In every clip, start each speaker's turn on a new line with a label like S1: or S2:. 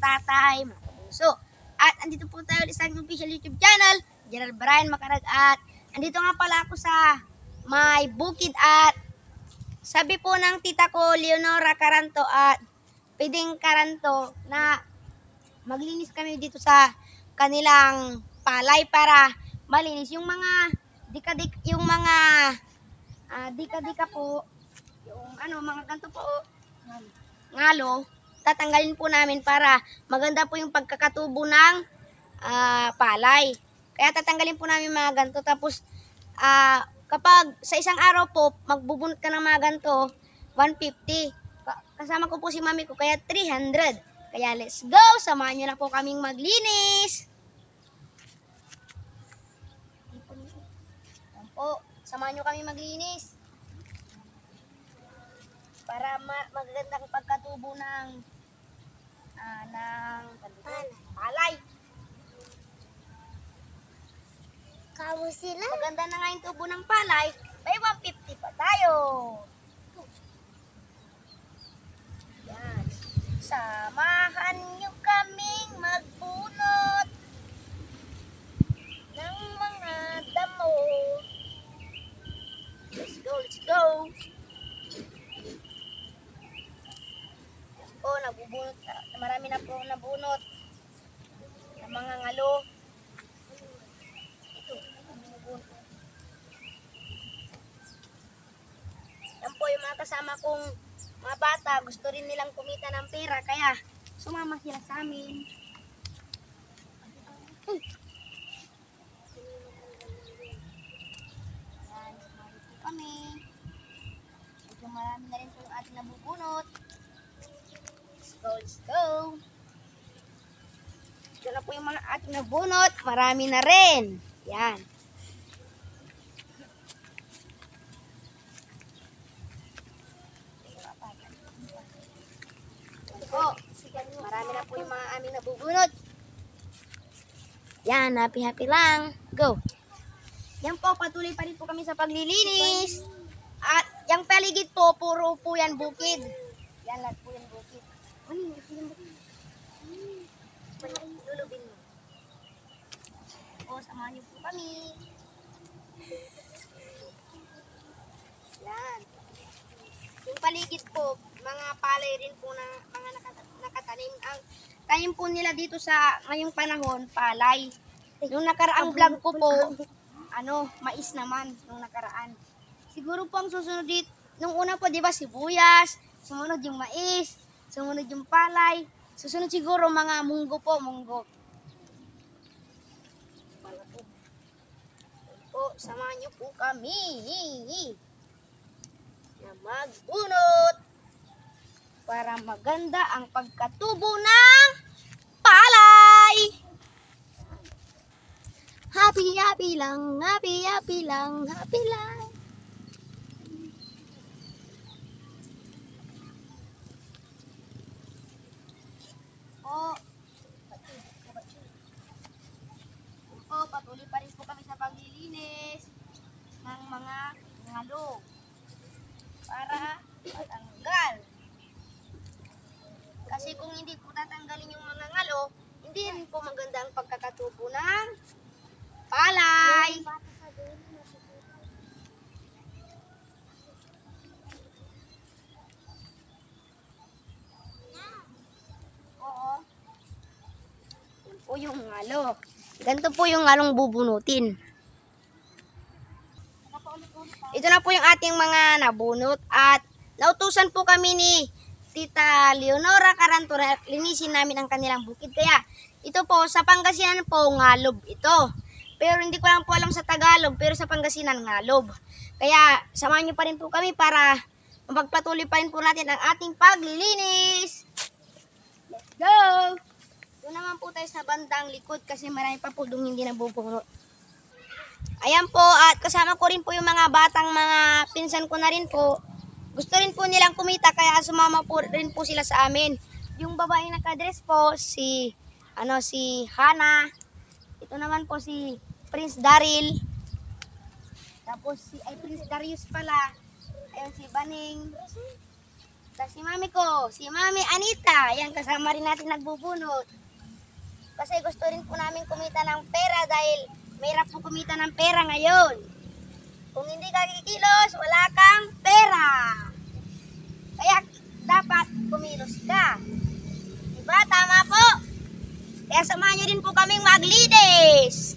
S1: tatay, mga kapuso. At andito po tayo sa aking official YouTube channel, General Brian Macarag. At andito nga pala ako sa may bukid at sabi po ng tita ko, Leonora Caranto at Piding Caranto na maglinis kami dito sa kanilang palay para malinis yung mga dika-dika po, yung mga ganito po, ngalo, tatanggalin po namin para maganda po yung pagkakatubo ng palay. Kaya tatanggalin po namin mga ganito. Tapos, kapag sa isang araw po, magbubunot ka ng mga ganito, 150. Kasama ko po si mami ko, kaya 300. Kaya let's go! Samahan nyo na po kaming maglinis. Yan po, samahan nyo kami maglinis. Para magagandang pagkatubo ng palay.
S2: Kamu sila?
S1: Maganda na nga yung tubo ng palay, may 150 pa tayo. Yan. Samahan nyo kaming magbunot ng mga damo. Let's go, let's go. Oh, nabubunot. Marami na po nabunot ng mga ngalo. Ito, nabubunot. Yan po yung mga kasama kong mga bata. Gusto rin nilang kumita ng pera, kaya sumama sila sa amin. Yan, sumama po kami. Medyo marami na rin po yung ating nabubunot. Let's go. Ito na po yung mga ating nabunot. Marami na rin. Yan. Po. Marami na po yung mga aming nabubunot. Yan. Happy lang. Go. Yan po. Patuloy pa rin po kami sa paglilinis. At yung paligid po, puro po yan bukid. Yan lahat po yan bukid. Lulubin mo. O, samahan niyo po kami. Yan. Yung paligid po, mga palay rin po na mga nakatanim. Ang tanim po nila dito sa ngayong panahon, palay. Yung nakaraang vlog ko po, mais naman yung nakaraan. Siguro po ang susunod dito, nung una po, di ba, sibuyas, sumunod yung mais, sumunod yung palay, susunod siguro mga munggo po, munggo. Po, samahan niyo po kami na magbunot para maganda ang pagkatubo ng palay. Happy lang, happy lang. Patuloy pa rin po kami sa paglilinis ng mga ngalo para matanggal. Kasi kung hindi po tatanggalin yung mga ngalo, hindi rin po maganda ang pagkakatubo ng palay. Oo. Yan po yung ngalo. Ganito po yung ngalong bubunutin. Ito na po yung ating mga nabunot at nautusan po kami ni Tita Leonora Caranto na linisin namin ang kanilang bukid. Kaya ito po sa Pangasinan po ngalob ito. Pero hindi ko lang po alam sa Tagalog, pero sa Pangasinan ngalob. Kaya samahan niyo pa rin po kami para mapagpatuloy pa rin po natin ang ating paglilinis. Let's go! Doon naman po tayo sa bandang likod kasi marami pa po doon hindi nabubunot. Ayan po, at kasama ko rin po yung mga batang mga pinsan ko na rin po. Gusto rin po nilang kumita kaya sumama po rin po sila sa amin. Yung babaeng nakadress po, si Hana. Ito naman po si Prince Daryl. Tapos Prince Darius pala. Ayun si Baning. Tapos si mami ko, si Mami Anita, yan kasama rin natin nagbubunot. Kasi gusto rin po namin kumita ng pera dahil mahirap po kumita ng pera ngayon. Kung hindi ka kikilos, wala kang pera. Kaya dapat kumilos ka. Diba? Tama po. Kaya samahan nyo din po kaming maglinis.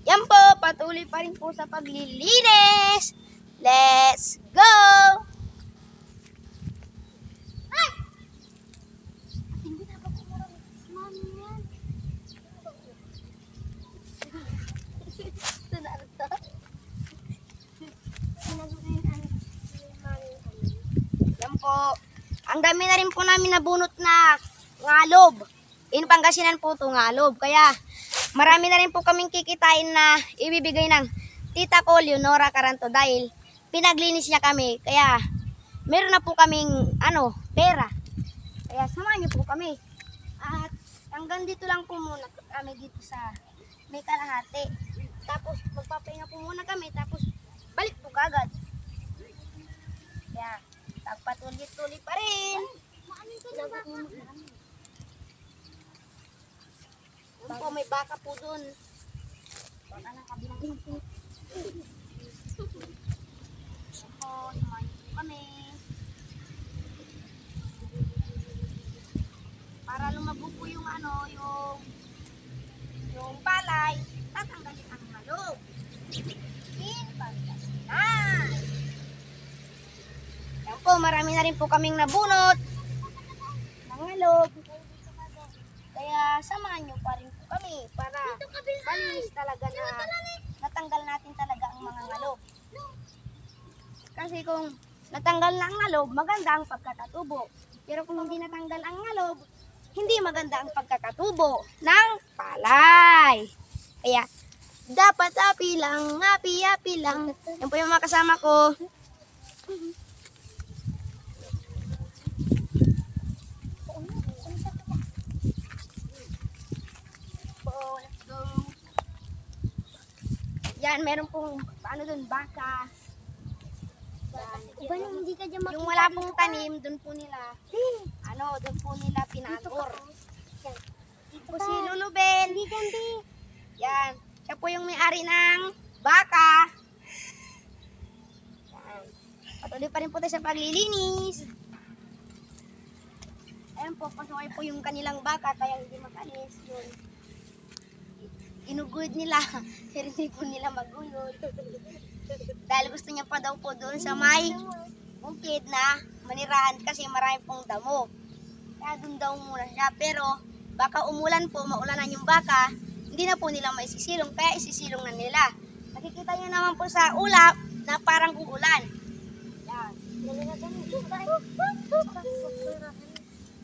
S1: Yan po, patuloy pa rin po sa paglilinis. Let's go! Ay! Hindi na ba kumurang mami yan? Yan po. Ang dami na rin po namin nabunot na ngalob. In Pangasinan po ito ngalob. Kaya marami na rin po kaming kikitain na ibibigay ng tita ko, Leonora Caranto, dahil pinaglinis niya kami. Kaya meron na po kaming pera. Kaya samahan niyo po kami. At hanggang dito lang po muna kami dito sa may kalahati. Tapos magpapahinga po muna kami. Tapos balik po kagad. Kaya pagpatuloy-tuloy pa rin. Doon po, may baka po doon. Baka na kabilang po. Ako, samahin po kami. Para lumabo po yung yung palay, tatanggalin ang malog. In Pangasinan. Yan po, marami na rin po kaming nabunot ng malog. Kaya samahan nyo pa rin po kami para malinis talaga na natanggal natin talaga ang mga ngalog. Kasi kung natanggal na ang ngalog, maganda ang pagkakatubo. Pero kung hindi natanggal ang ngalog, hindi maganda ang pagkakatubo ng palay. Kaya dapat api lang, api lang. Yan po yung mga kasama ko. Let's go. Yan, meron pong baka.
S2: Iba nang hindi ka dyan
S1: Yung wala pong tanim, doon po nila pinagor. Po si Luluben. Yan, siya po yung may-ari ng baka. Yan. Patuloy pa rin po tayo sa paglilinis. Ayan po, pasokay po yung kanilang baka, kaya hindi makalis. Yun. Inugod nila, pero hindi po nila magulod. Dahil gusto niya pa daw po doon sa may bukid na manirahan kasi marami pong damo. Kaya doon daw muna siya. Pero baka umulan po, maulanan yung baka, hindi na po nila maisisilong, kaya isisilong na nila. Nakikita niyo naman po sa ulap na parang uulan. Yan.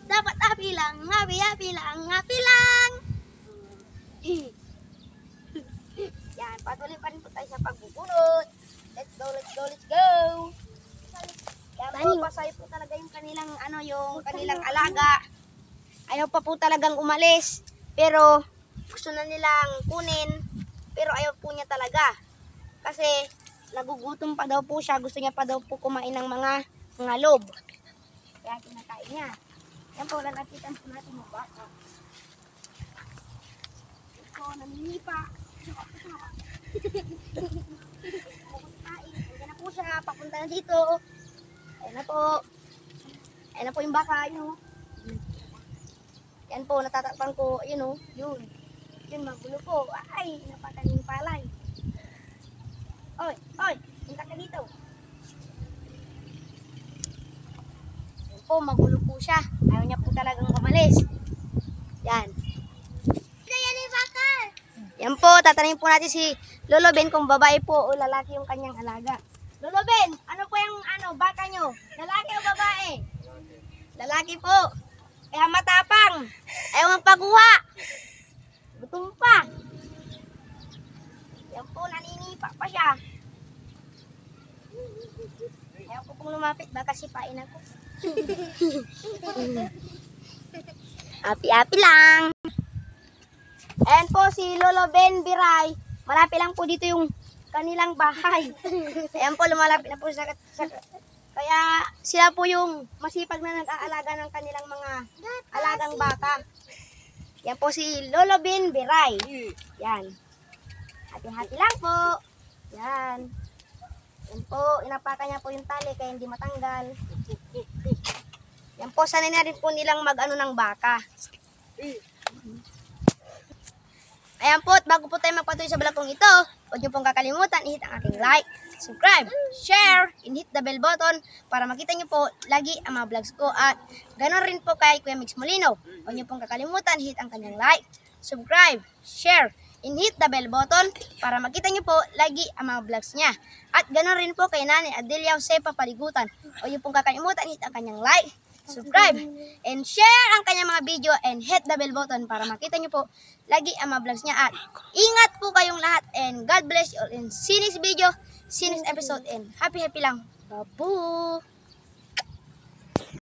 S1: Dapat api lang, api lang. Yan, patuloy pa rin po tayo sa pagbubunot. Let's go. Yan po, pasay po talaga yung kanilang, yung kanilang alaga. Ayaw pa po talagang umalis. Pero, gusto na nilang kunin. Pero ayaw po niya talaga. Kasi, nagugutom pa daw po siya. Gusto niya pa daw po kumain ng mga ngalob. Kaya kinakain niya. Yan po, lalapitan po natin yung baka. Ito, naninipa. Ayan na po siya, papunta na dito. Ayan na po. Ayan na po yung baka, yun. Yan po, natatakpan ko, yun. Yun, magulo po. Ay, napatan yung palay. Oy, punta ka dito. Yan po, magulo po siya. Ayaw niya po talagang umalis. Yan. Yan po, tatanungin po natin si Lolo Ben kung babae po o lalaki yung kanyang alaga. Lolo Ben, ano po yung baka nyo? Lalaki o babae? Lalaki po. Kaya matapang. Ayaw magpakuha. Gutom pa. Yan po, naninipa pa siya. Ayaw ko pong lumapit, baka sipain ako. Api-api lang. Ayan po si Lolo Ben Biray. Malapit lang po dito yung kanilang bahay. Ayan po, lumalapit na po sa Kaya sila po yung masipag na nag-aalaga ng kanilang mga alagang baka. Yan po si Lolo Bin Biray. Yan. Hati-hati lang po. Yan. Yan po, inapakan niya po yung tali kaya hindi matanggal. Yan po, sanay na rin po nilang mag-ano ng baka. Ayan po, at bago po tayo magpatuloy sa vlog kong ito, huwag niyo pong kakalimutan, i-hit ang aking like, subscribe, share, and hit the bell button para makita niyo po lagi ang mga vlogs ko. At ganoon rin po kay Kuya Mix Molino. Huwag niyo pong kakalimutan, hit ang kanyang like, subscribe, share, and hit the bell button para makita niyo po lagi ang mga vlogs niya. At ganoon rin po kay Nanay Adelia Josepa Paligutan. Huwag niyo pong kakalimutan, hit ang kanyang like, subscribe, and share ang kanyang mga video and hit the bell button para makita nyo po lagi ang mga vlogs niya. At ingat po kayong lahat and God bless you all and see you next video, see you next episode and happy lang. Babu!